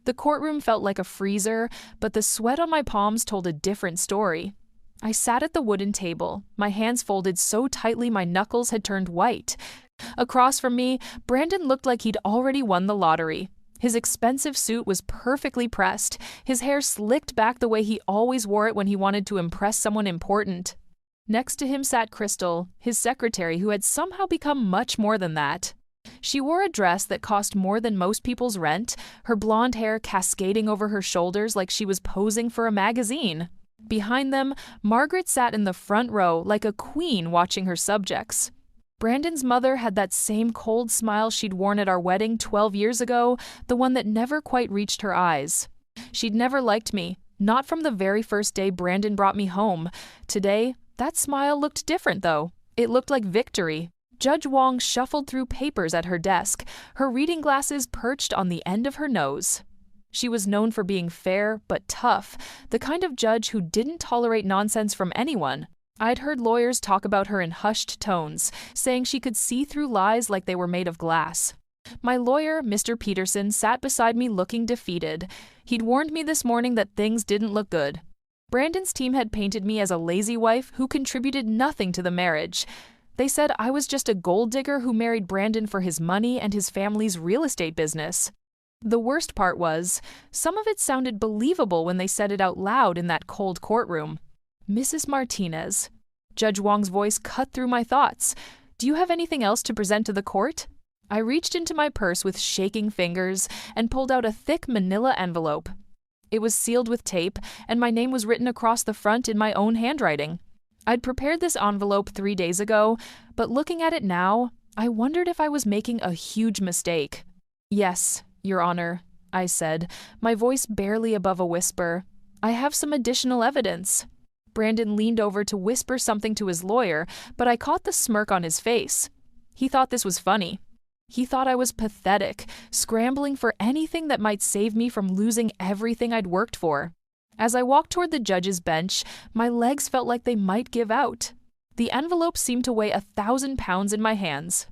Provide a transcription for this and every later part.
The courtroom felt like a freezer, but the sweat on my palms told a different story. I sat at the wooden table, my hands folded so tightly my knuckles had turned white. Across from me, Brandon looked like he'd already won the lottery. His expensive suit was perfectly pressed, his hair slicked back the way he always wore it when he wanted to impress someone important. Next to him sat Crystal, his secretary, who had somehow become much more than that. She wore a dress that cost more than most people's rent, her blonde hair cascading over her shoulders like she was posing for a magazine. Behind them, Margaret sat in the front row like a queen watching her subjects. Brandon's mother had that same cold smile she'd worn at our wedding 12 years ago, the one that never quite reached her eyes. She'd never liked me, not from the very first day Brandon brought me home. Today, that smile looked different, though. It looked like victory. Judge Wong shuffled through papers at her desk, her reading glasses perched on the end of her nose. She was known for being fair but tough, the kind of judge who didn't tolerate nonsense from anyone. I'd heard lawyers talk about her in hushed tones, saying she could see through lies like they were made of glass. My lawyer, Mr. Peterson, sat beside me looking defeated. He'd warned me this morning that things didn't look good. Brandon's team had painted me as a lazy wife who contributed nothing to the marriage. They said I was just a gold digger who married Brandon for his money and his family's real estate business. The worst part was, some of it sounded believable when they said it out loud in that cold courtroom. Mrs. Martinez. Judge Wong's voice cut through my thoughts. Do you have anything else to present to the court? I reached into my purse with shaking fingers and pulled out a thick manila envelope. It was sealed with tape, and my name was written across the front in my own handwriting. I'd prepared this envelope 3 days ago, but looking at it now, I wondered if I was making a huge mistake. Yes, Your Honor, I said, my voice barely above a whisper. I have some additional evidence. Brandon leaned over to whisper something to his lawyer, but I caught the smirk on his face. He thought this was funny. He thought I was pathetic, scrambling for anything that might save me from losing everything I'd worked for. As I walked toward the judge's bench, my legs felt like they might give out. The envelope seemed to weigh 1,000 pounds in my hands.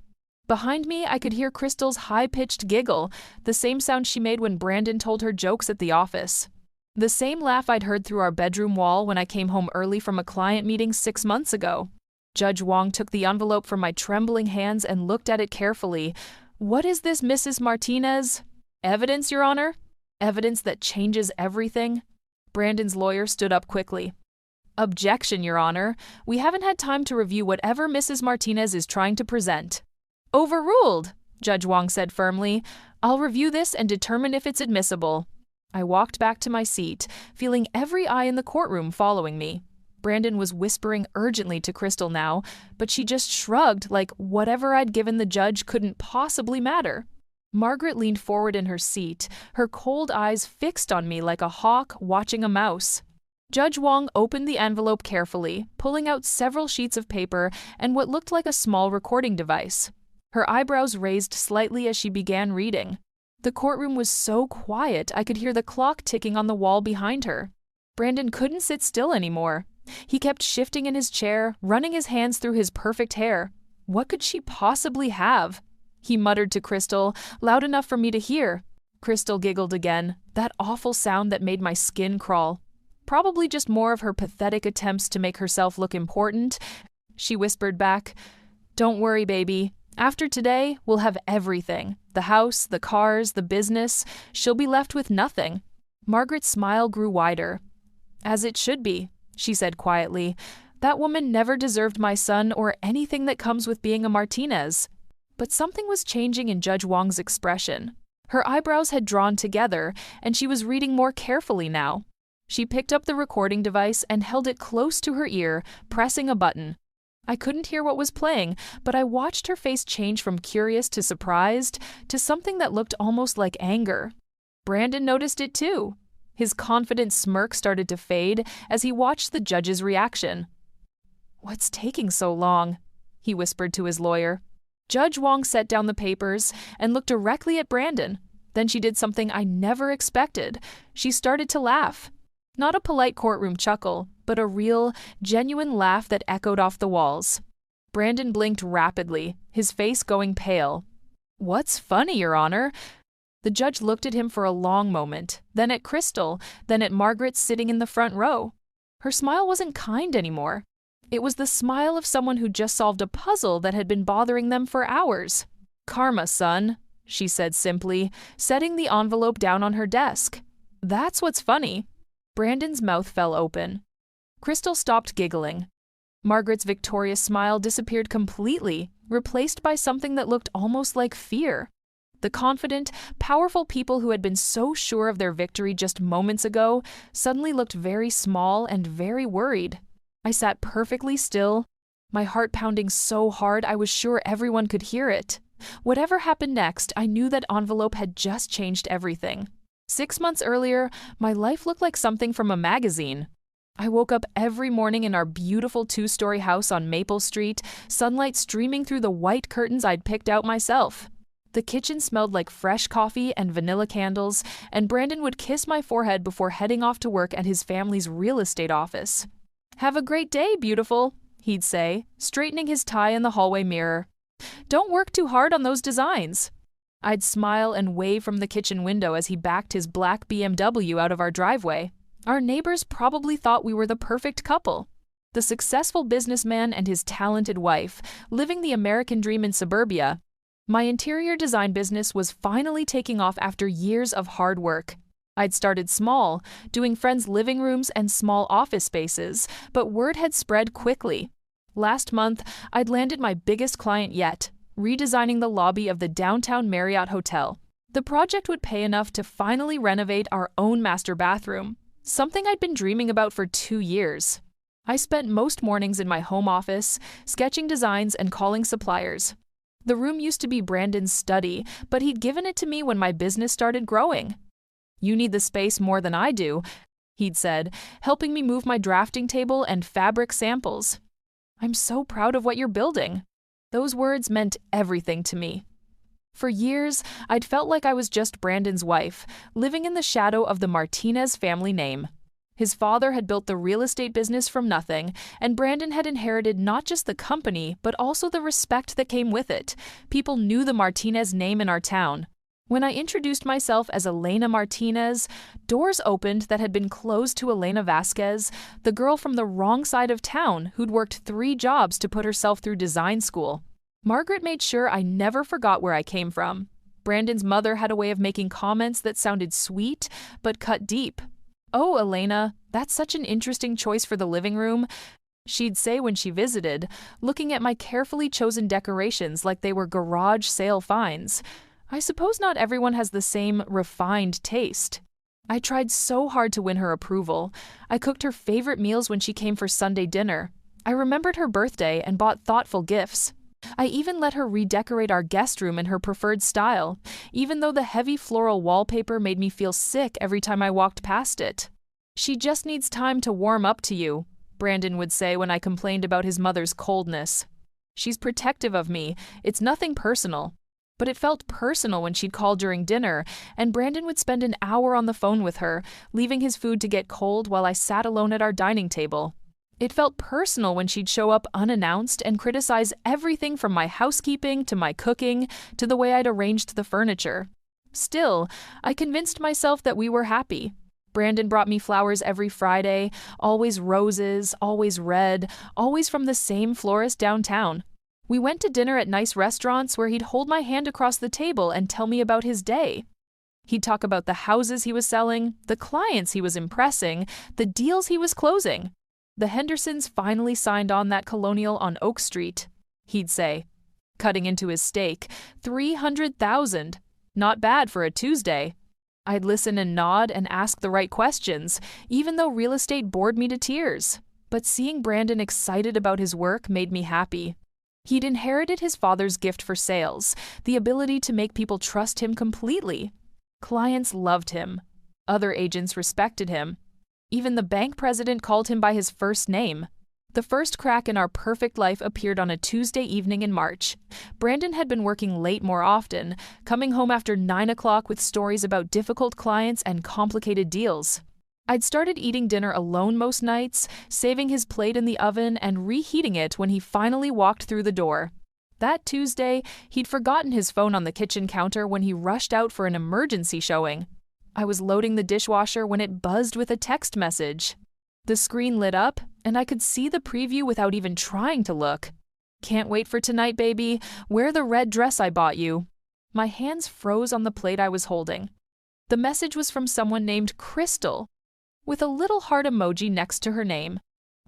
Behind me, I could hear Crystal's high-pitched giggle, the same sound she made when Brandon told her jokes at the office. The same laugh I'd heard through our bedroom wall when I came home early from a client meeting 6 months ago. Judge Wong took the envelope from my trembling hands and looked at it carefully. What is this, Mrs. Martinez? Evidence, Your Honor? Evidence that changes everything? Brandon's lawyer stood up quickly. Objection, Your Honor. We haven't had time to review whatever Mrs. Martinez is trying to present. Overruled, Judge Wong said firmly. I'll review this and determine if it's admissible. I walked back to my seat, feeling every eye in the courtroom following me. Brandon was whispering urgently to Crystal now, but she just shrugged like whatever I'd given the judge couldn't possibly matter. Margaret leaned forward in her seat, her cold eyes fixed on me like a hawk watching a mouse. Judge Wong opened the envelope carefully, pulling out several sheets of paper and what looked like a small recording device. Her eyebrows raised slightly as she began reading. The courtroom was so quiet I could hear the clock ticking on the wall behind her. Brandon couldn't sit still anymore. He kept shifting in his chair, running his hands through his perfect hair. What could she possibly have? He muttered to Crystal, loud enough for me to hear. Crystal giggled again, that awful sound that made my skin crawl. Probably just more of her pathetic attempts to make herself look important. She whispered back, "Don't worry, baby. After today, we'll have everything. The house, the cars, the business. She'll be left with nothing." Margaret's smile grew wider. "As it should be," she said quietly. "That woman never deserved my son or anything that comes with being a Martinez." But something was changing in Judge Wong's expression. Her eyebrows had drawn together, and she was reading more carefully now. She picked up the recording device and held it close to her ear, pressing a button. I couldn't hear what was playing, but I watched her face change from curious to surprised to something that looked almost like anger. Brandon noticed it too. His confident smirk started to fade as he watched the judge's reaction. "What's taking so long?" he whispered to his lawyer. Judge Wong set down the papers and looked directly at Brandon. Then she did something I never expected. She started to laugh. Not a polite courtroom chuckle, but a real, genuine laugh that echoed off the walls. Brandon blinked rapidly, his face going pale. "What's funny, Your Honor?" The judge looked at him for a long moment, then at Crystal, then at Margaret sitting in the front row. Her smile wasn't kind anymore. It was the smile of someone who just solved a puzzle that had been bothering them for hours. "Karma, son," she said simply, setting the envelope down on her desk. "That's what's funny." Brandon's mouth fell open. Crystal stopped giggling. Margaret's victorious smile disappeared completely, replaced by something that looked almost like fear. The confident, powerful people who had been so sure of their victory just moments ago suddenly looked very small and very worried. I sat perfectly still, my heart pounding so hard I was sure everyone could hear it. Whatever happened next, I knew that envelope had just changed everything. 6 months earlier, my life looked like something from a magazine. I woke up every morning in our beautiful 2-story house on Maple Street, sunlight streaming through the white curtains I'd picked out myself. The kitchen smelled like fresh coffee and vanilla candles, and Brandon would kiss my forehead before heading off to work at his family's real estate office. "Have a great day, beautiful," he'd say, straightening his tie in the hallway mirror. "Don't work too hard on those designs." I'd smile and wave from the kitchen window as he backed his black BMW out of our driveway. Our neighbors probably thought we were the perfect couple. The successful businessman and his talented wife, living the American dream in suburbia. My interior design business was finally taking off after years of hard work. I'd started small, doing friends' living rooms and small office spaces, but word had spread quickly. Last month, I'd landed my biggest client yet, redesigning the lobby of the downtown Marriott Hotel. The project would pay enough to finally renovate our own master bathroom, something I'd been dreaming about for 2 years. I spent most mornings in my home office, sketching designs and calling suppliers. The room used to be Brandon's study, but he'd given it to me when my business started growing. "You need the space more than I do," he'd said, helping me move my drafting table and fabric samples. "I'm so proud of what you're building." Those words meant everything to me. For years, I'd felt like I was just Brandon's wife, living in the shadow of the Martinez family name. His father had built the real estate business from nothing, and Brandon had inherited not just the company, but also the respect that came with it. People knew the Martinez name in our town. When I introduced myself as Elena Martinez, doors opened that had been closed to Elena Vasquez, the girl from the wrong side of town who'd worked 3 jobs to put herself through design school. Margaret made sure I never forgot where I came from. Brandon's mother had a way of making comments that sounded sweet, but cut deep. "Oh, Elena, that's such an interesting choice for the living room," she'd say when she visited, looking at my carefully chosen decorations like they were garage sale finds. I suppose not everyone has the same refined taste. I tried so hard to win her approval. I cooked her favorite meals when she came for Sunday dinner. I remembered her birthday and bought thoughtful gifts. I even let her redecorate our guest room in her preferred style, even though the heavy floral wallpaper made me feel sick every time I walked past it. "She just needs time to warm up to you," Brandon would say when I complained about his mother's coldness. "She's protective of me. It's nothing personal." But it felt personal when she'd call during dinner, and Brandon would spend an hour on the phone with her, leaving his food to get cold while I sat alone at our dining table. It felt personal when she'd show up unannounced and criticize everything from my housekeeping to my cooking to the way I'd arranged the furniture. Still, I convinced myself that we were happy. Brandon brought me flowers every Friday, always roses, always red, always from the same florist downtown. We went to dinner at nice restaurants where he'd hold my hand across the table and tell me about his day. He'd talk about the houses he was selling, the clients he was impressing, the deals he was closing. "The Hendersons finally signed on that colonial on Oak Street," he'd say, cutting into his steak. 300,000. Not bad for a Tuesday. I'd listen and nod and ask the right questions, even though real estate bored me to tears. But seeing Brandon excited about his work made me happy. He'd inherited his father's gift for sales, the ability to make people trust him completely. Clients loved him. Other agents respected him. Even the bank president called him by his first name. The first crack in our perfect life appeared on a Tuesday evening in March. Brandon had been working late more often, coming home after 9 o'clock with stories about difficult clients and complicated deals. I'd started eating dinner alone most nights, saving his plate in the oven and reheating it when he finally walked through the door. That Tuesday, he'd forgotten his phone on the kitchen counter when he rushed out for an emergency showing. I was loading the dishwasher when it buzzed with a text message. The screen lit up, and I could see the preview without even trying to look. "Can't wait for tonight, baby. Wear the red dress I bought you." My hands froze on the plate I was holding. The message was from someone named Crystal, with a little heart emoji next to her name.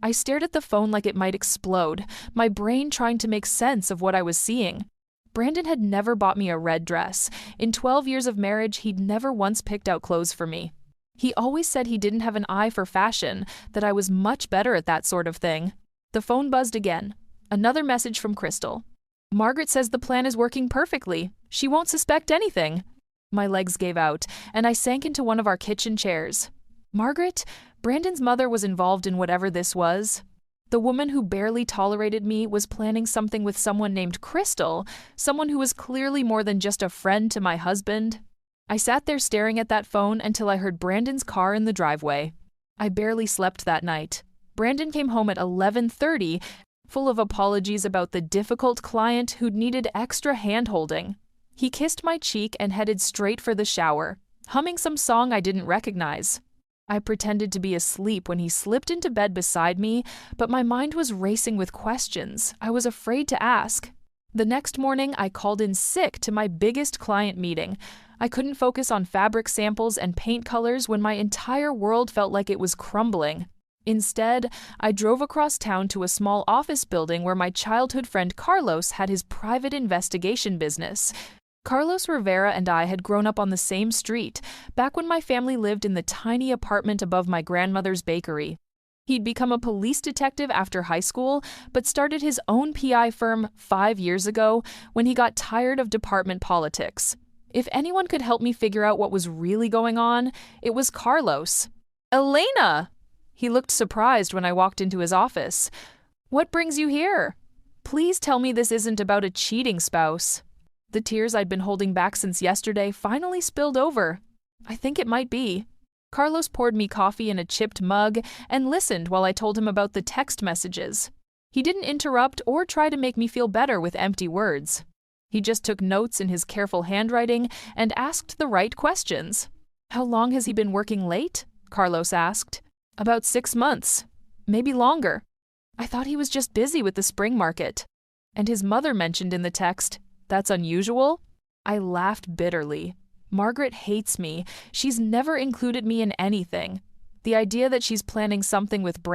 I stared at the phone like it might explode, my brain trying to make sense of what I was seeing. Brandon had never bought me a red dress. In 12 years of marriage, he'd never once picked out clothes for me. He always said he didn't have an eye for fashion, that I was much better at that sort of thing. The phone buzzed again. Another message from Crystal. "Margaret says the plan is working perfectly. She won't suspect anything." My legs gave out, and I sank into one of our kitchen chairs. Margaret? Brandon's mother was involved in whatever this was. The woman who barely tolerated me was planning something with someone named Crystal, someone who was clearly more than just a friend to my husband. I sat there staring at that phone until I heard Brandon's car in the driveway. I barely slept that night. Brandon came home at 11:30, full of apologies about the difficult client who'd needed extra hand-holding. He kissed my cheek and headed straight for the shower, humming some song I didn't recognize. I pretended to be asleep when he slipped into bed beside me, but my mind was racing with questions I was afraid to ask. The next morning, I called in sick to my biggest client meeting. I couldn't focus on fabric samples and paint colors when my entire world felt like it was crumbling. Instead, I drove across town to a small office building where my childhood friend Carlos had his private investigation business. Carlos Rivera and I had grown up on the same street, back when my family lived in the tiny apartment above my grandmother's bakery. He'd become a police detective after high school, but started his own PI firm 5 years ago when he got tired of department politics. If anyone could help me figure out what was really going on, it was Carlos. "Elena!" He looked surprised when I walked into his office. "What brings you here? Please tell me this isn't about a cheating spouse." The tears I'd been holding back since yesterday finally spilled over. I think it might be. Carlos poured me coffee in a chipped mug and listened while I told him about the text messages. He didn't interrupt or try to make me feel better with empty words. He just took notes in his careful handwriting and asked the right questions. "How long has he been working late?" Carlos asked. "About 6 months. Maybe longer." I thought he was just busy with the spring market. And his mother mentioned in the text, "That's unusual?" I laughed bitterly. Margaret hates me. She's never included me in anything. The idea that she's planning something with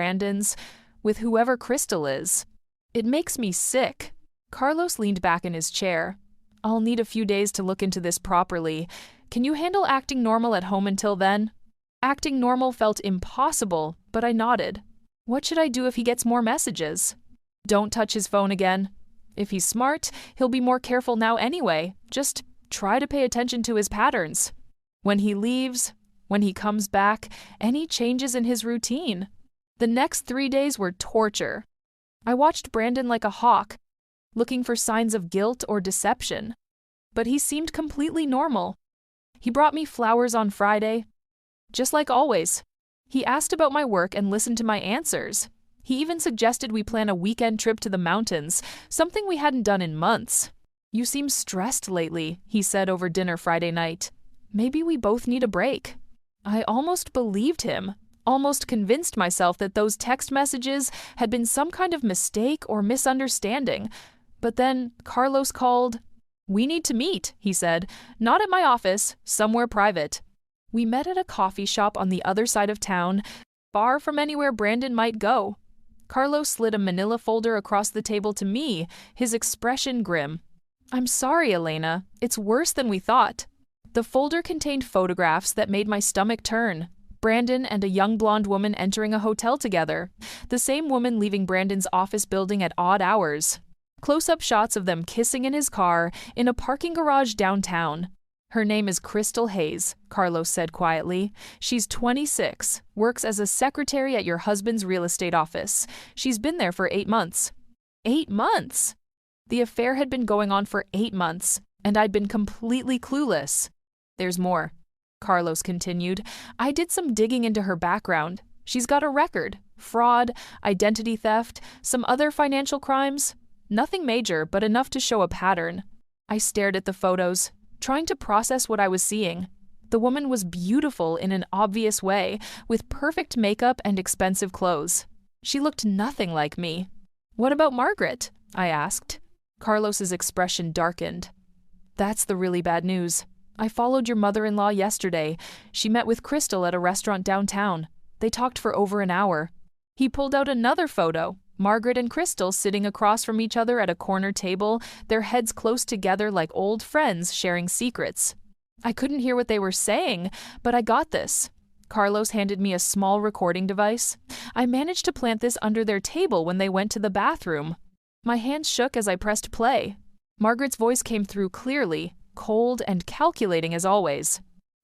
with whoever Crystal is. It makes me sick. Carlos leaned back in his chair. "I'll need a few days to look into this properly. Can you handle acting normal at home until then?" Acting normal felt impossible, but I nodded. What should I do if he gets more messages? Don't touch his phone again. If he's smart, he'll be more careful now anyway. Just try to pay attention to his patterns. When he leaves, when he comes back, any changes in his routine. The next 3 days were torture. I watched Brandon like a hawk, looking for signs of guilt or deception. But he seemed completely normal. He brought me flowers on Friday, just like always. He asked about my work and listened to my answers. He even suggested we plan a weekend trip to the mountains, something we hadn't done in months. "You seem stressed lately," he said over dinner Friday night. "Maybe we both need a break." I almost believed him, almost convinced myself that those text messages had been some kind of mistake or misunderstanding. But then Carlos called. "We need to meet," he said. "Not at my office, somewhere private." We met at a coffee shop on the other side of town, far from anywhere Brandon might go. Carlos slid a manila folder across the table to me, his expression grim. "I'm sorry, Elena. It's worse than we thought." The folder contained photographs that made my stomach turn. Brandon and a young blonde woman entering a hotel together. The same woman leaving Brandon's office building at odd hours. Close-up shots of them kissing in his car in a parking garage downtown. "Her name is Crystal Hayes," Carlos said quietly. "She's 26, works as a secretary at your husband's real estate office. She's been there for 8 months. 8 months! The affair had been going on for 8 months, and I'd been completely clueless. There's more," Carlos continued. "I did some digging into her background. She's got a record: fraud, identity theft, some other financial crimes. Nothing major, but enough to show a pattern. I stared at the photos, trying to process what I was seeing. The woman was beautiful in an obvious way, with perfect makeup and expensive clothes. She looked nothing like me. "What about Margaret?" I asked. Carlos's expression darkened. "That's the really bad news. I followed your mother-in-law yesterday. She met with Crystal at a restaurant downtown. They talked for over an hour." He pulled out another photo, Margaret and Crystal sitting across from each other at a corner table, their heads close together like old friends sharing secrets. I couldn't hear what they were saying, but I got this. Carlos handed me a small recording device. I managed to plant this under their table when they went to the bathroom. My hands shook as I pressed play. Margaret's voice came through clearly, cold and calculating as always.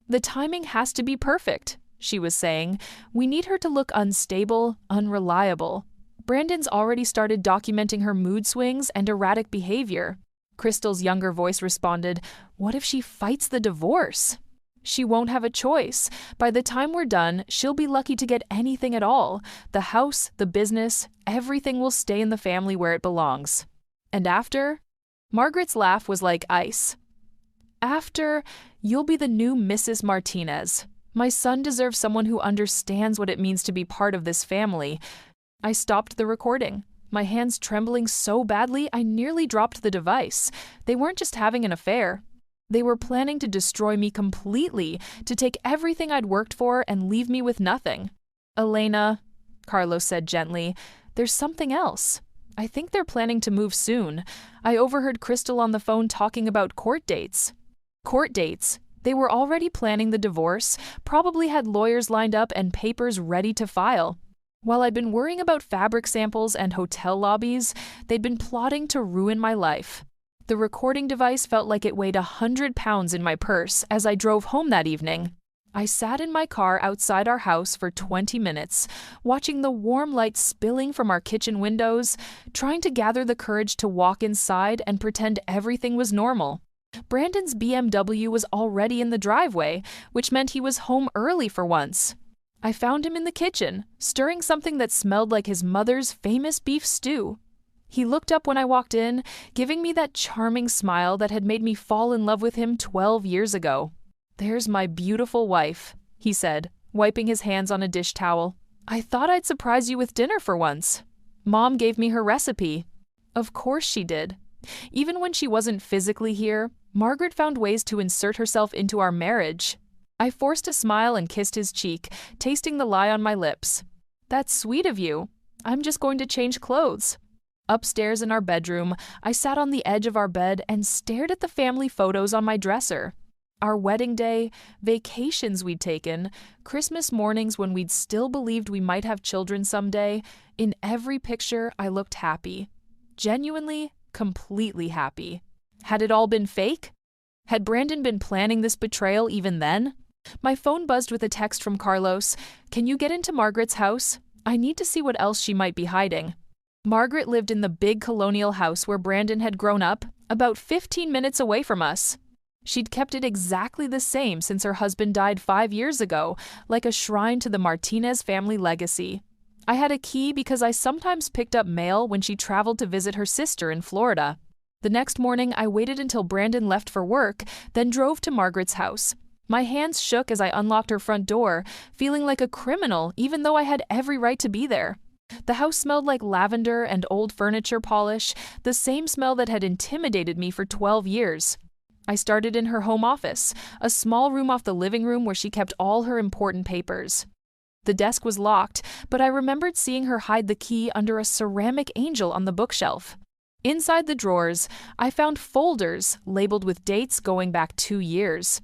"The timing has to be perfect," she was saying. "We need her to look unstable, unreliable. Brandon's already started documenting her mood swings and erratic behavior." Crystal's younger voice responded, "What if she fights the divorce? She won't have a choice. By the time we're done, she'll be lucky to get anything at all. The house, the business, everything will stay in the family where it belongs. And after?" Margaret's laugh was like ice. "After, you'll be the new Mrs. Martinez. My son deserves someone who understands what it means to be part of this family." I stopped the recording, my hands trembling so badly I nearly dropped the device. They weren't just having an affair. They were planning to destroy me completely, to take everything I'd worked for and leave me with nothing. "Elena," Carlos said gently, "there's something else. I think they're planning to move soon. I overheard Crystal on the phone talking about court dates." Court dates? They were already planning the divorce, probably had lawyers lined up and papers ready to file. While I'd been worrying about fabric samples and hotel lobbies, they'd been plotting to ruin my life. The recording device felt like it weighed 100 pounds in my purse as I drove home that evening. I sat in my car outside our house for 20 minutes, watching the warm light spilling from our kitchen windows, trying to gather the courage to walk inside and pretend everything was normal. Brandon's BMW was already in the driveway, which meant he was home early for once. I found him in the kitchen, stirring something that smelled like his mother's famous beef stew. He looked up when I walked in, giving me that charming smile that had made me fall in love with him 12 years ago. "There's my beautiful wife," he said, wiping his hands on a dish towel. "I thought I'd surprise you with dinner for once. Mom gave me her recipe." Of course she did. Even when she wasn't physically here, Margaret found ways to insert herself into our marriage. I forced a smile and kissed his cheek, tasting the lie on my lips. "That's sweet of you. I'm just going to change clothes." Upstairs in our bedroom, I sat on the edge of our bed and stared at the family photos on my dresser. Our wedding day, vacations we'd taken, Christmas mornings when we'd still believed we might have children someday. In every picture, I looked happy. Genuinely, completely happy. Had it all been fake? Had Brandon been planning this betrayal even then? My phone buzzed with a text from Carlos. "Can you get into Margaret's house? I need to see what else she might be hiding." Margaret lived in the big colonial house where Brandon had grown up, about 15 minutes away from us. She'd kept it exactly the same since her husband died 5 years ago, like a shrine to the Martinez family legacy. I had a key because I sometimes picked up mail when she traveled to visit her sister in Florida. The next morning, I waited until Brandon left for work, then drove to Margaret's house. My hands shook as I unlocked her front door, feeling like a criminal even though I had every right to be there. The house smelled like lavender and old furniture polish, the same smell that had intimidated me for 12 years. I started in her home office, a small room off the living room where she kept all her important papers. The desk was locked, but I remembered seeing her hide the key under a ceramic angel on the bookshelf. Inside the drawers, I found folders labeled with dates going back 2 years.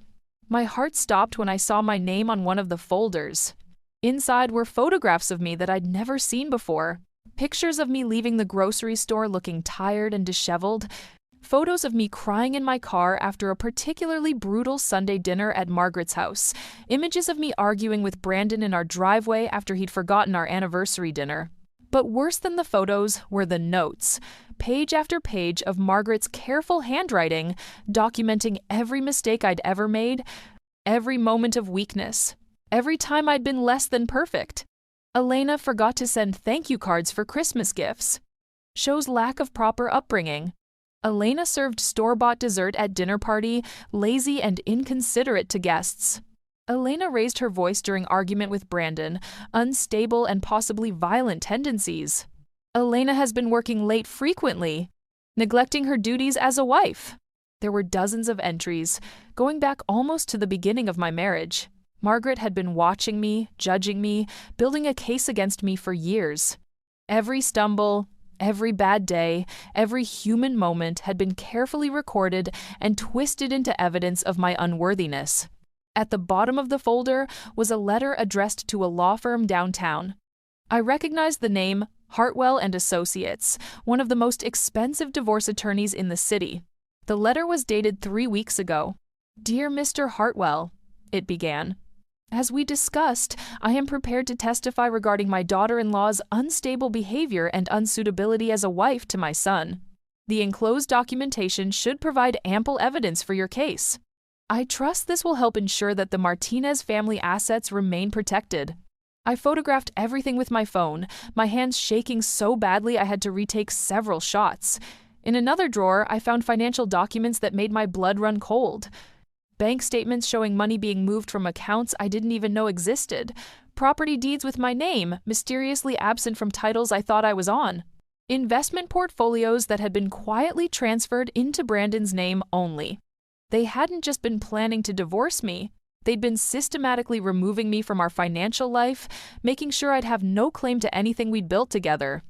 My heart stopped when I saw my name on one of the folders. Inside were photographs of me that I'd never seen before. Pictures of me leaving the grocery store looking tired and disheveled. Photos of me crying in my car after a particularly brutal Sunday dinner at Margaret's house. Images of me arguing with Brandon in our driveway after he'd forgotten our anniversary dinner. But worse than the photos were the notes. Page after page of Margaret's careful handwriting, documenting every mistake I'd ever made, every moment of weakness, every time I'd been less than perfect. Elena forgot to send thank you cards for Christmas gifts. Shows lack of proper upbringing. Elena served store-bought dessert at dinner party, lazy and inconsiderate to guests. Elena raised her voice during argument with Brandon, unstable and possibly violent tendencies. Elena has been working late frequently, neglecting her duties as a wife. There were dozens of entries, going back almost to the beginning of my marriage. Margaret had been watching me, judging me, building a case against me for years. Every stumble, every bad day, every human moment had been carefully recorded and twisted into evidence of my unworthiness. At the bottom of the folder was a letter addressed to a law firm downtown. I recognized the name Hartwell and Associates, one of the most expensive divorce attorneys in the city. The letter was dated 3 weeks ago. "Dear Mr. Hartwell," it began. "As we discussed, I am prepared to testify regarding my daughter-in-law's unstable behavior and unsuitability as a wife to my son. The enclosed documentation should provide ample evidence for your case. I trust this will help ensure that the Martinez family assets remain protected." I photographed everything with my phone, my hands shaking so badly I had to retake several shots. In another drawer, I found financial documents that made my blood run cold. Bank statements showing money being moved from accounts I didn't even know existed. Property deeds with my name, mysteriously absent from titles I thought I was on. Investment portfolios that had been quietly transferred into Brandon's name only. They hadn't just been planning to divorce me. They'd been systematically removing me from our financial life, making sure I'd have no claim to anything we'd built together.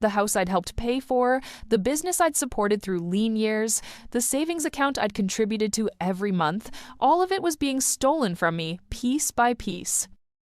The house I'd helped pay for, the business I'd supported through lean years, the savings account I'd contributed to every month, all of it was being stolen from me, piece by piece.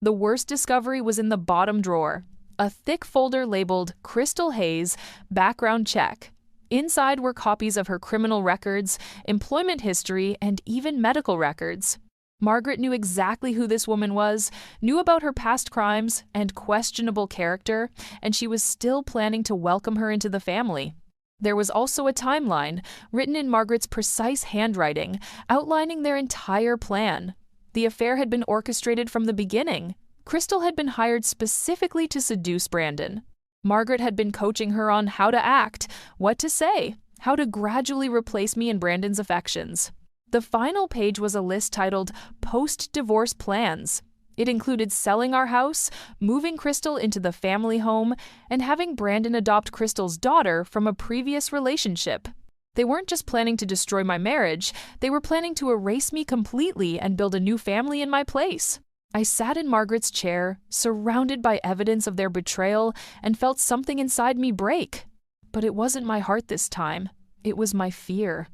The worst discovery was in the bottom drawer, a thick folder labeled Crystal Hayes, background check. Inside were copies of her criminal records, employment history, and even medical records. Margaret knew exactly who this woman was, knew about her past crimes and questionable character, and she was still planning to welcome her into the family. There was also a timeline, written in Margaret's precise handwriting, outlining their entire plan. The affair had been orchestrated from the beginning. Crystal had been hired specifically to seduce Brandon. Margaret had been coaching her on how to act, what to say, how to gradually replace me in Brandon's affections. The final page was a list titled Post-Divorce Plans. It included selling our house, moving Crystal into the family home, and having Brandon adopt Crystal's daughter from a previous relationship. They weren't just planning to destroy my marriage, they were planning to erase me completely and build a new family in my place. I sat in Margaret's chair, surrounded by evidence of their betrayal, and felt something inside me break. But it wasn't my heart this time. It was my fear.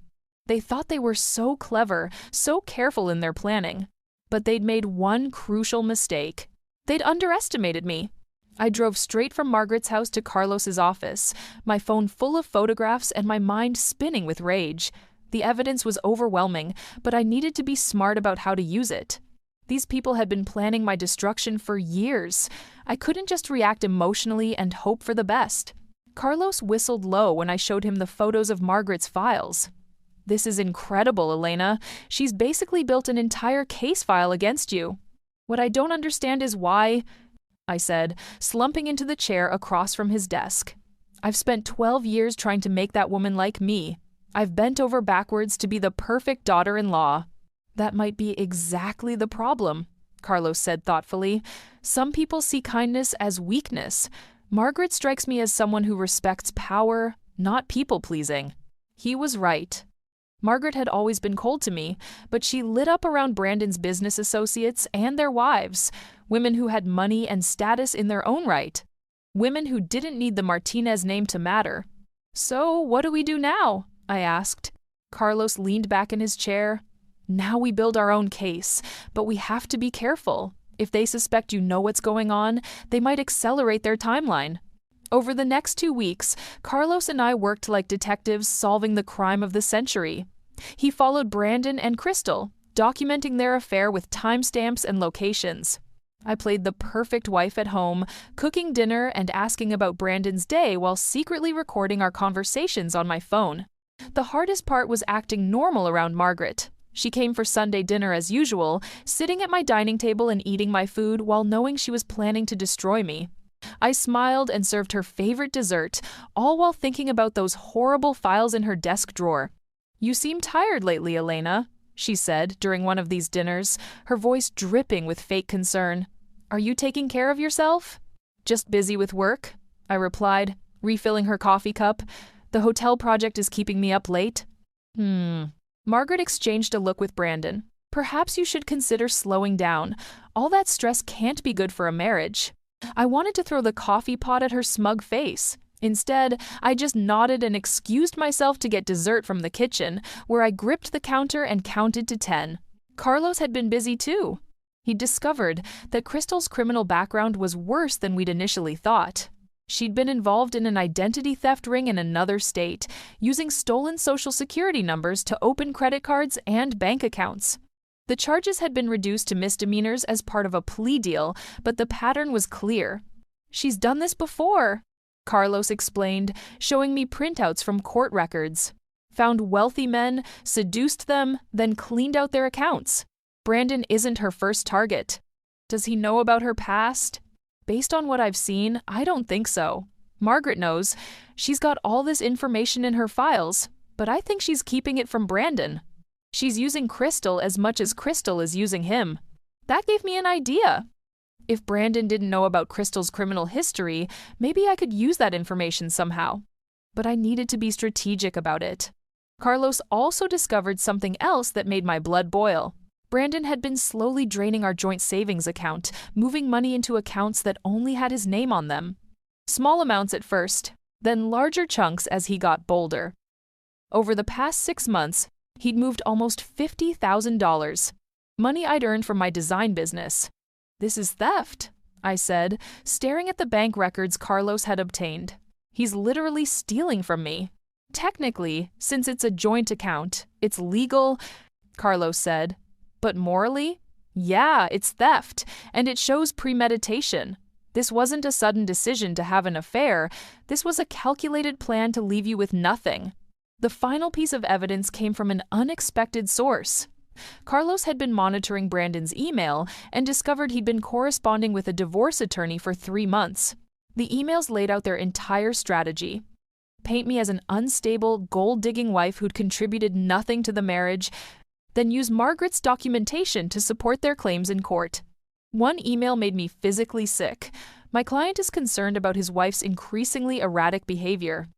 They thought they were so clever, so careful in their planning. But they'd made one crucial mistake. They'd underestimated me. I drove straight from Margaret's house to Carlos's office, my phone full of photographs and my mind spinning with rage. The evidence was overwhelming, but I needed to be smart about how to use it. These people had been planning my destruction for years. I couldn't just react emotionally and hope for the best. Carlos whistled low when I showed him the photos of Margaret's files. "This is incredible, Elena. She's basically built an entire case file against you. What I don't understand is why," I said, slumping into the chair across from his desk. "I've spent 12 years trying to make that woman like me. I've bent over backwards to be the perfect daughter-in-law." "That might be exactly the problem," Carlos said thoughtfully. "Some people see kindness as weakness. Margaret strikes me as someone who respects power, not people-pleasing." He was right. Margaret had always been cold to me, but she lit up around Brandon's business associates and their wives, women who had money and status in their own right, women who didn't need the Martinez name to matter. "So, what do we do now?" I asked. Carlos leaned back in his chair. "Now we build our own case, but we have to be careful. If they suspect you know what's going on, they might accelerate their timeline." Over the next 2 weeks, Carlos and I worked like detectives solving the crime of the century. He followed Brandon and Crystal, documenting their affair with timestamps and locations. I played the perfect wife at home, cooking dinner and asking about Brandon's day while secretly recording our conversations on my phone. The hardest part was acting normal around Margaret. She came for Sunday dinner as usual, sitting at my dining table and eating my food while knowing she was planning to destroy me. I smiled and served her favorite dessert, all while thinking about those horrible files in her desk drawer. "You seem tired lately, Elena," she said during one of these dinners, her voice dripping with fake concern. "Are you taking care of yourself?" "Just busy with work," I replied, refilling her coffee cup. "The hotel project is keeping me up late." Margaret exchanged a look with Brandon. "Perhaps you should consider slowing down. All that stress can't be good for a marriage." I wanted to throw the coffee pot at her smug face. Instead, I just nodded and excused myself to get dessert from the kitchen, where I gripped the counter and counted to 10. Carlos had been busy too. He'd discovered that Crystal's criminal background was worse than we'd initially thought. She'd been involved in an identity theft ring in another state, using stolen social security numbers to open credit cards and bank accounts. The charges had been reduced to misdemeanors as part of a plea deal, but the pattern was clear. "She's done this before," Carlos explained, showing me printouts from court records. "Found wealthy men, seduced them, then cleaned out their accounts. Brandon isn't her first target." "Does he know about her past?" "Based on what I've seen, I don't think so. Margaret knows. She's got all this information in her files, but I think she's keeping it from Brandon. She's using Crystal as much as Crystal is using him." That gave me an idea. If Brandon didn't know about Crystal's criminal history, maybe I could use that information somehow. But I needed to be strategic about it. Carlos also discovered something else that made my blood boil. Brandon had been slowly draining our joint savings account, moving money into accounts that only had his name on them. Small amounts at first, then larger chunks as he got bolder. Over the past 6 months, he'd moved almost $50,000, money I'd earned from my design business. "This is theft," I said, staring at the bank records Carlos had obtained. "He's literally stealing from me." "Technically, since it's a joint account, it's legal," Carlos said. "But morally? Yeah, it's theft, and it shows premeditation. This wasn't a sudden decision to have an affair. This was a calculated plan to leave you with nothing." The final piece of evidence came from an unexpected source. Carlos had been monitoring Brandon's email and discovered he'd been corresponding with a divorce attorney for 3 months. The emails laid out their entire strategy. Paint me as an unstable, gold-digging wife who'd contributed nothing to the marriage, then use Margaret's documentation to support their claims in court. One email made me physically sick. My client is concerned about his wife's increasingly erratic behavior.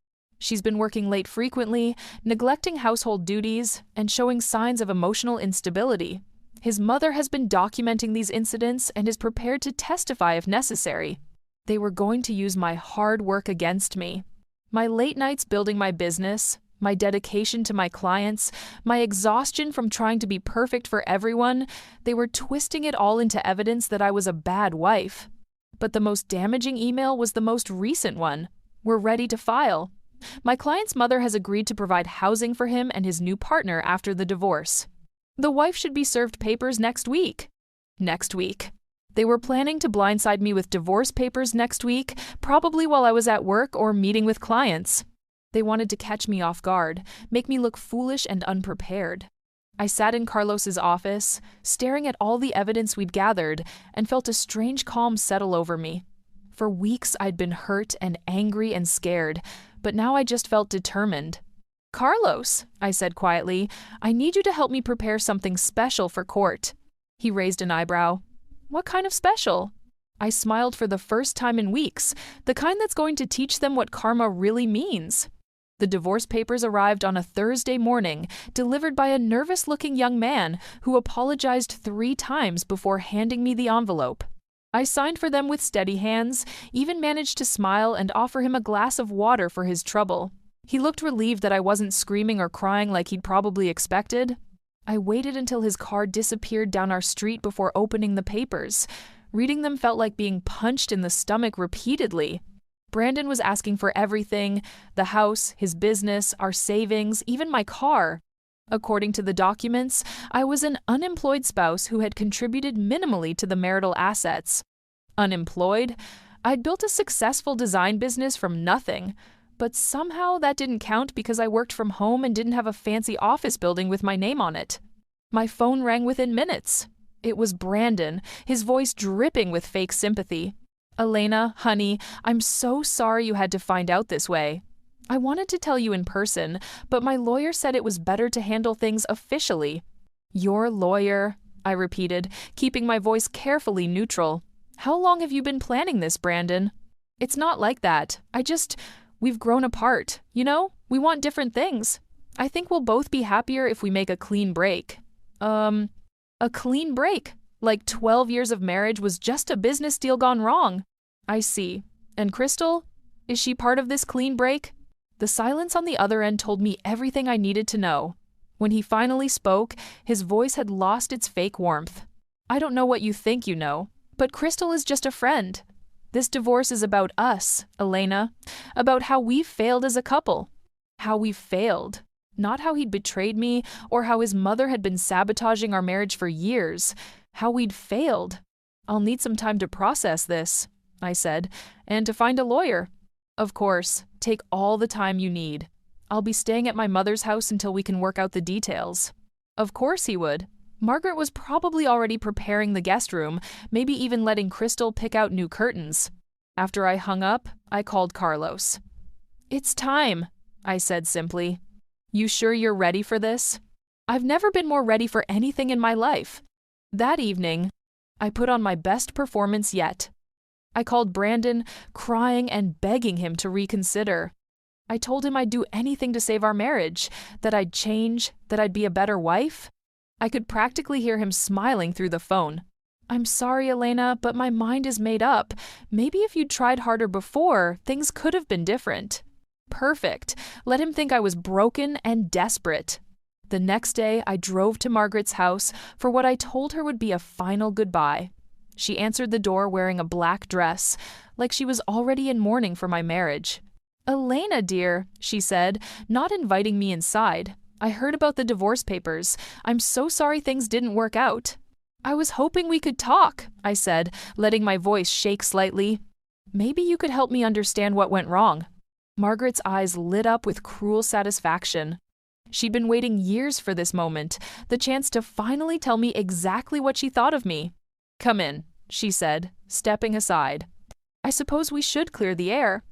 She's been working late frequently, neglecting household duties, and showing signs of emotional instability. His mother has been documenting these incidents and is prepared to testify if necessary. They were going to use my hard work against me. My late nights building my business, my dedication to my clients, my exhaustion from trying to be perfect for everyone, they were twisting it all into evidence that I was a bad wife. But the most damaging email was the most recent one. "We're ready to file. My client's mother has agreed to provide housing for him and his new partner after the divorce. The wife should be served papers next week." Next week. They were planning to blindside me with divorce papers next week, probably while I was at work or meeting with clients. They wanted to catch me off guard, make me look foolish and unprepared. I sat in Carlos's office, staring at all the evidence we'd gathered, and felt a strange calm settle over me. For weeks I'd been hurt and angry and scared, but now I just felt determined. "Carlos," I said quietly, "I need you to help me prepare something special for court." He raised an eyebrow. "What kind of special?" I smiled for the first time in weeks, the kind that's going to teach them what karma really means. The divorce papers arrived on a Thursday morning, delivered by a nervous-looking young man who apologized 3 times before handing me the envelope. I signed for them with steady hands, even managed to smile and offer him a glass of water for his trouble. He looked relieved that I wasn't screaming or crying like he'd probably expected. I waited until his car disappeared down our street before opening the papers. Reading them felt like being punched in the stomach repeatedly. Brandon was asking for everything: the house, his business, our savings, even my car. According to the documents, I was an unemployed spouse who had contributed minimally to the marital assets. Unemployed? I'd built a successful design business from nothing, but somehow that didn't count because I worked from home and didn't have a fancy office building with my name on it. My phone rang within minutes. It was Brandon, his voice dripping with fake sympathy. Elena, honey, I'm so sorry you had to find out this way. I wanted to tell you in person, but my lawyer said it was better to handle things officially. Your lawyer, I repeated, keeping my voice carefully neutral. How long have you been planning this, Brandon? It's not like that. We've grown apart. You know, we want different things. I think we'll both be happier if we make a clean break. A clean break? Like 12 years of marriage was just a business deal gone wrong. I see. And Crystal? Is she part of this clean break? The silence on the other end told me everything I needed to know. When he finally spoke, his voice had lost its fake warmth. I don't know what you think you know, but Crystal is just a friend. This divorce is about us, Elena, about how we failed as a couple. How we failed. Not how he'd betrayed me or how his mother had been sabotaging our marriage for years. How we'd failed. I'll need some time to process this, I said, and to find a lawyer. Of course, take all the time you need. I'll be staying at my mother's house until we can work out the details. Of course he would. Margaret was probably already preparing the guest room, maybe even letting Crystal pick out new curtains. After I hung up, I called Carlos. It's time, I said simply. You sure you're ready for this? I've never been more ready for anything in my life. That evening, I put on my best performance yet. I called Brandon, crying and begging him to reconsider. I told him I'd do anything to save our marriage, that I'd change, that I'd be a better wife. I could practically hear him smiling through the phone. I'm sorry, Elena, but my mind is made up. Maybe if you'd tried harder before, things could have been different. Perfect. Let him think I was broken and desperate. The next day, I drove to Margaret's house for what I told her would be a final goodbye. She answered the door wearing a black dress, like she was already in mourning for my marriage. Elena, dear, she said, not inviting me inside. I heard about the divorce papers. I'm so sorry things didn't work out. I was hoping we could talk, I said, letting my voice shake slightly. Maybe you could help me understand what went wrong. Margaret's eyes lit up with cruel satisfaction. She'd been waiting years for this moment, the chance to finally tell me exactly what she thought of me. Come in, she said, stepping aside. I suppose we should clear the air.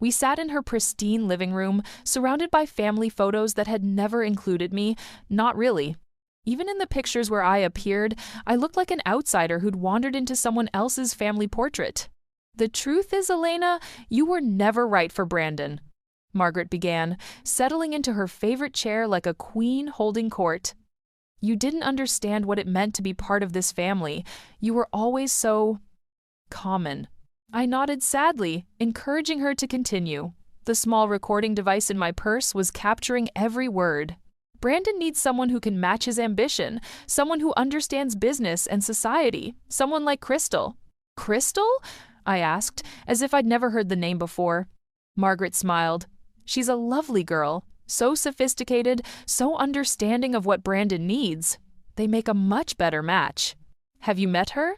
We sat in her pristine living room, surrounded by family photos that had never included me, not really. Even in the pictures where I appeared, I looked like an outsider who'd wandered into someone else's family portrait. The truth is, Elena, you were never right for Brandon, Margaret began, settling into her favorite chair like a queen holding court. You didn't understand what it meant to be part of this family. You were always so common. I nodded sadly, encouraging her to continue. The small recording device in my purse was capturing every word. Brandon needs someone who can match his ambition, someone who understands business and society, someone like Crystal. Crystal? I asked, as if I'd never heard the name before. Margaret smiled. She's a lovely girl, so sophisticated, so understanding of what Brandon needs. They make a much better match. Have you met her?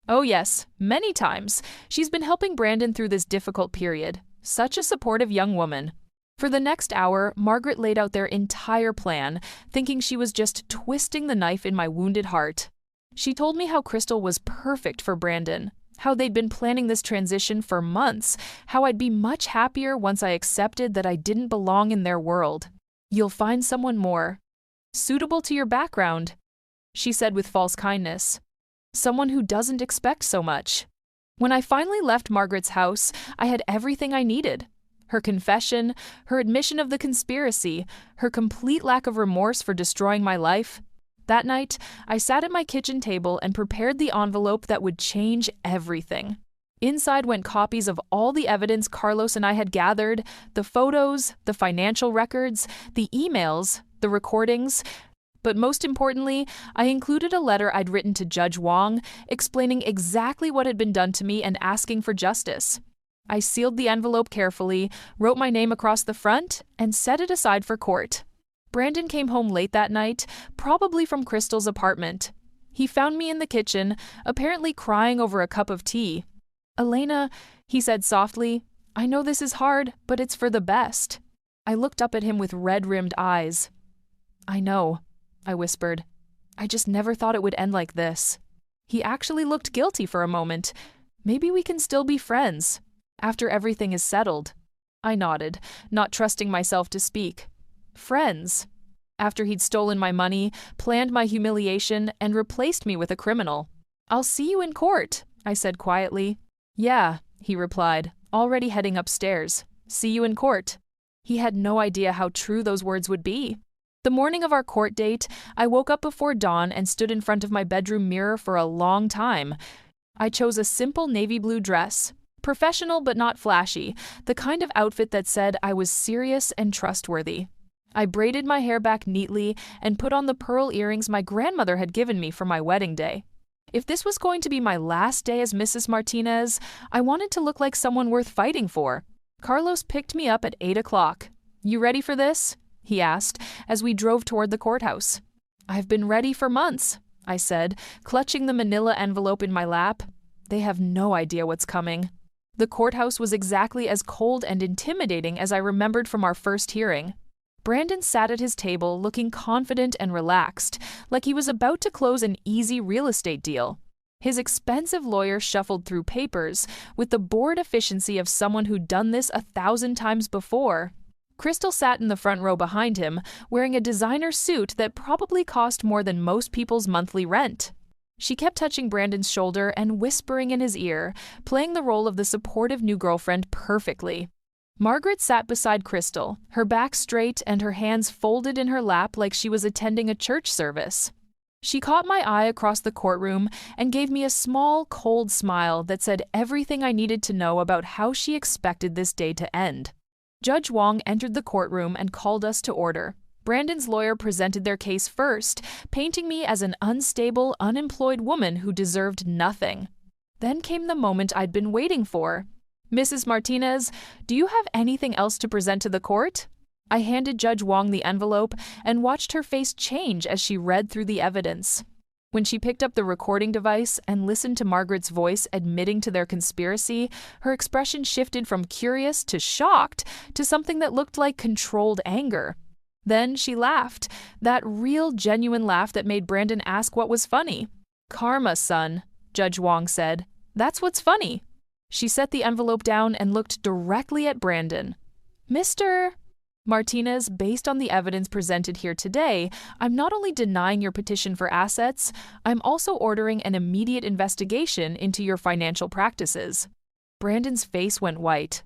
Oh yes, many times. She's been helping Brandon through this difficult period. Such a supportive young woman. For the next hour, Margaret laid out their entire plan, thinking she was just twisting the knife in my wounded heart. She told me how Crystal was perfect for Brandon, how they'd been planning this transition for months, how I'd be much happier once I accepted that I didn't belong in their world. You'll find someone more suitable to your background, she said with false kindness. Someone who doesn't expect so much. When I finally left Margaret's house, I had everything I needed. Her confession, her admission of the conspiracy, her complete lack of remorse for destroying my life. That night, I sat at my kitchen table and prepared the envelope that would change everything. Inside went copies of all the evidence Carlos and I had gathered, the photos, the financial records, the emails, the recordings. But most importantly, I included a letter I'd written to Judge Wong, explaining exactly what had been done to me and asking for justice. I sealed the envelope carefully, wrote my name across the front, and set it aside for court. Brandon came home late that night, probably from Crystal's apartment. He found me in the kitchen, apparently crying over a cup of tea. Elena, he said softly, I know this is hard, but it's for the best. I looked up at him with red-rimmed eyes. I know, I whispered. I just never thought it would end like this. He actually looked guilty for a moment. Maybe we can still be friends, after everything is settled. I nodded, not trusting myself to speak. Friends. After he'd stolen my money, planned my humiliation, and replaced me with a criminal. I'll see you in court, I said quietly. Yeah, he replied, already heading upstairs. See you in court. He had no idea how true those words would be. The morning of our court date, I woke up before dawn and stood in front of my bedroom mirror for a long time. I chose a simple navy blue dress, professional but not flashy, the kind of outfit that said I was serious and trustworthy. I braided my hair back neatly and put on the pearl earrings my grandmother had given me for my wedding day. If this was going to be my last day as Mrs. Martinez, I wanted to look like someone worth fighting for. Carlos picked me up at 8 o'clock. You ready for this? He asked as we drove toward the courthouse. I've been ready for months, I said, clutching the manila envelope in my lap. They have no idea what's coming. The courthouse was exactly as cold and intimidating as I remembered from our first hearing. Brandon sat at his table looking confident and relaxed, like he was about to close an easy real estate deal. His expensive lawyer shuffled through papers with the bored efficiency of someone who'd done this 1,000 times before. Crystal sat in the front row behind him, wearing a designer suit that probably cost more than most people's monthly rent. She kept touching Brandon's shoulder and whispering in his ear, playing the role of the supportive new girlfriend perfectly. Margaret sat beside Crystal, her back straight and her hands folded in her lap like she was attending a church service. She caught my eye across the courtroom and gave me a small, cold smile that said everything I needed to know about how she expected this day to end. Judge Wong entered the courtroom and called us to order. Brandon's lawyer presented their case first, painting me as an unstable, unemployed woman who deserved nothing. Then came the moment I'd been waiting for. Mrs. Martinez, do you have anything else to present to the court? I handed Judge Wong the envelope and watched her face change as she read through the evidence. When she picked up the recording device and listened to Margaret's voice admitting to their conspiracy, her expression shifted from curious to shocked to something that looked like controlled anger. Then she laughed, that real, genuine laugh that made Brandon ask what was funny. Karma, son, Judge Wong said. That's what's funny. She set the envelope down and looked directly at Brandon. Mr. Martinez, based on the evidence presented here today, I'm not only denying your petition for assets, I'm also ordering an immediate investigation into your financial practices. Brandon's face went white.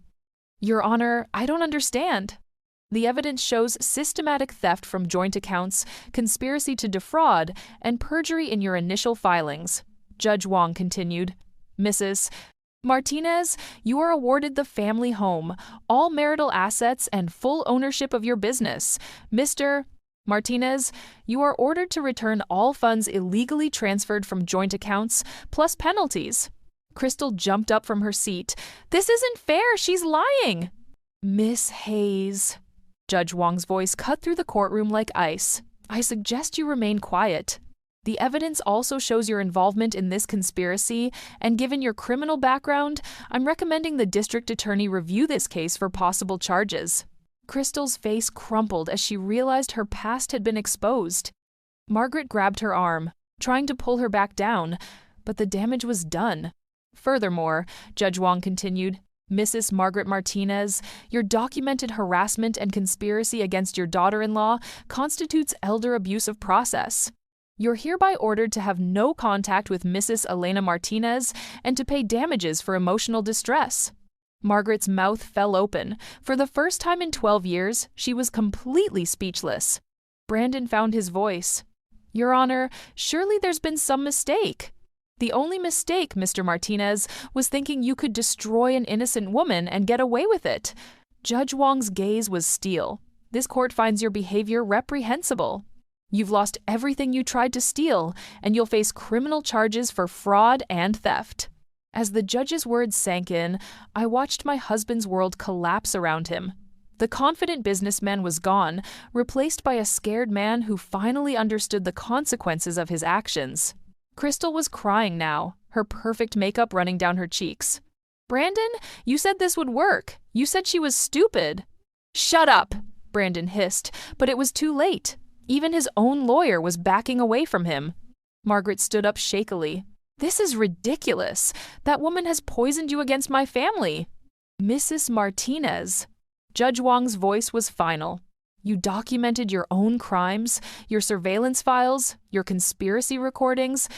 Your Honor, I don't understand. The evidence shows systematic theft from joint accounts, conspiracy to defraud, and perjury in your initial filings. Judge Wong continued. Mrs. Martinez, you are awarded the family home, all marital assets, and full ownership of your business. Mr. Martinez, you are ordered to return all funds illegally transferred from joint accounts, plus penalties. Crystal jumped up from her seat. This isn't fair. She's lying. Miss Hayes. Judge Wong's voice cut through the courtroom like ice. I suggest you remain quiet. The evidence also shows your involvement in this conspiracy, and given your criminal background, I'm recommending the district attorney review this case for possible charges. Crystal's face crumpled as she realized her past had been exposed. Margaret grabbed her arm, trying to pull her back down, but the damage was done. Furthermore, Judge Wong continued, Mrs. Margaret Martinez, your documented harassment and conspiracy against your daughter-in-law constitutes elder abuse of process. You're hereby ordered to have no contact with Mrs. Elena Martinez and to pay damages for emotional distress. Margaret's mouth fell open. For the first time in 12 years, she was completely speechless. Brandon found his voice. Your Honor, surely there's been some mistake. The only mistake, Mr. Martinez, was thinking you could destroy an innocent woman and get away with it. Judge Wong's gaze was steel. This court finds your behavior reprehensible. You've lost everything you tried to steal, and you'll face criminal charges for fraud and theft. As the judge's words sank in, I watched my husband's world collapse around him. The confident businessman was gone, replaced by a scared man who finally understood the consequences of his actions. Crystal was crying now, her perfect makeup running down her cheeks. Brandon, you said this would work. You said she was stupid. Shut up, Brandon hissed, but it was too late. Even his own lawyer was backing away from him. Margaret stood up shakily. This is ridiculous. That woman has poisoned you against my family. Mrs. Martinez. Judge Wong's voice was final. You documented your own crimes, your surveillance files, your conspiracy recordings,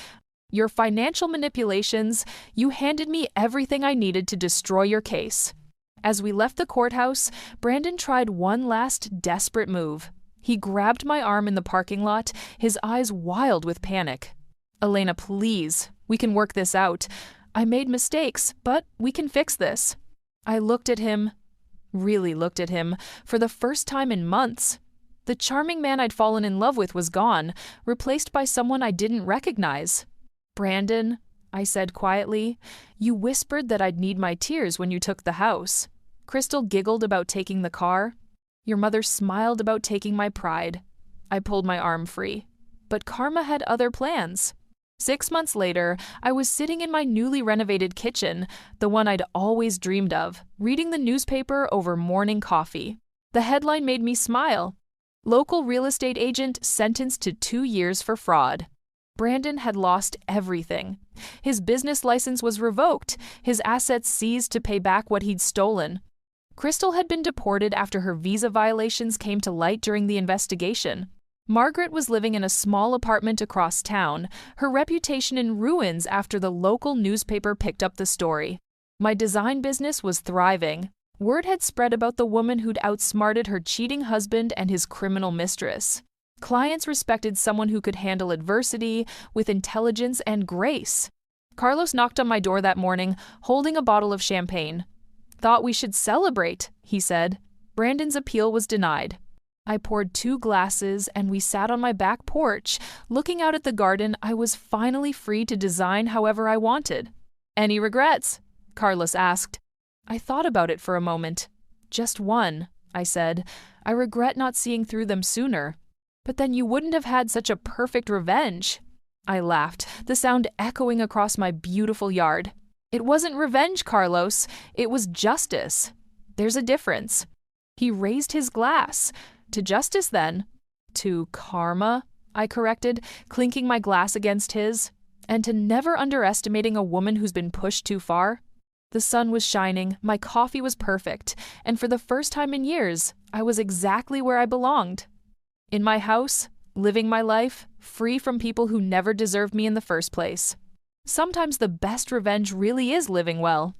your financial manipulations. You handed me everything I needed to destroy your case. As we left the courthouse, Brandon tried one last desperate move. He grabbed my arm in the parking lot, his eyes wild with panic. Elena, please, we can work this out. I made mistakes, but we can fix this. I looked at him, really looked at him, for the first time in months. The charming man I'd fallen in love with was gone, replaced by someone I didn't recognize. Brandon, I said quietly, you whispered that I'd need my tears when you took the house. Crystal giggled about taking the car. Your mother smiled about taking my pride. I pulled my arm free. But karma had other plans. 6 months later, I was sitting in my newly renovated kitchen, the one I'd always dreamed of, reading the newspaper over morning coffee. The headline made me smile. Local real estate agent sentenced to 2 years for fraud. Brandon had lost everything. His business license was revoked, his assets seized to pay back what he'd stolen. Crystal had been deported after her visa violations came to light during the investigation. Margaret was living in a small apartment across town, her reputation in ruins after the local newspaper picked up the story. My design business was thriving. Word had spread about the woman who'd outsmarted her cheating husband and his criminal mistress. Clients respected someone who could handle adversity with intelligence and grace. Carlos knocked on my door that morning, holding a bottle of champagne. "Thought we should celebrate," he said. Brandon's appeal was denied. I poured 2 glasses and we sat on my back porch, looking out at the garden. I was finally free to design however I wanted. "Any regrets?" Carlos asked. I thought about it for a moment. "Just one," I said. "I regret not seeing through them sooner." "But then you wouldn't have had such a perfect revenge." I laughed, the sound echoing across my beautiful yard. "It wasn't revenge, Carlos. It was justice. There's a difference." He raised his glass. "To justice, then." "To karma," I corrected, clinking my glass against his. "And to never underestimating a woman who's been pushed too far." The sun was shining, my coffee was perfect, and for the first time in years, I was exactly where I belonged. In my house, living my life, free from people who never deserved me in the first place. Sometimes the best revenge really is living well.